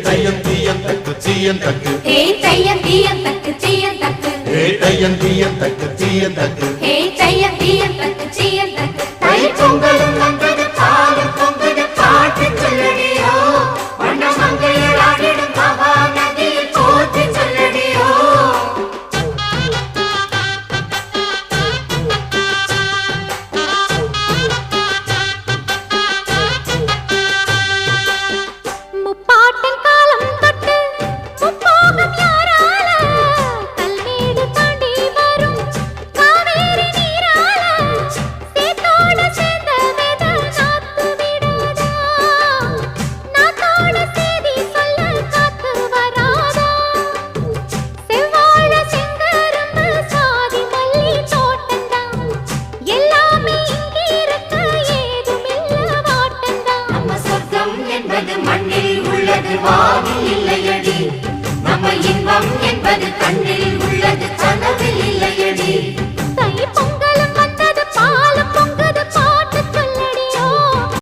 தையம் தீயம் தக்கு சீயம் தக்கு தையம் தீயம் தக்கு சீயம் தக்கு தையம் தீயம் தக்கு சீயம் தக்கு தையம் தீயம் தக்கு சீயம் தக்கு தை பொங்கலும் வந்தது பாலும் பொங்குது பாட்டு சொல்லடியோ வண்ண மங்கையர் ஆடிடும் மகா நதியில் போற்றி சொல்லடியோ முப்பாட்டின் காலம் தொட்டு முப்போகம் யாரால கல்மேடு தாண்டி வரும் காவேரி நீரால சேத்தோட சேர்ந்த வேத நாத்து விடாதா நாத்தோட சேதி சொல்ல காத்து வராதா செவ்வாழ செங்கரும்பு சாதி மல்லி தோட்டந்தான் எல்லாமே இங்கிருக்க ஏதுமில்ல வாட்டந்தான் நம்ம சொர்க்கம் என்பது மண்ணில் உள்ளது வானில் இல்லையடி நம்ம இன்பம் என்பது கண்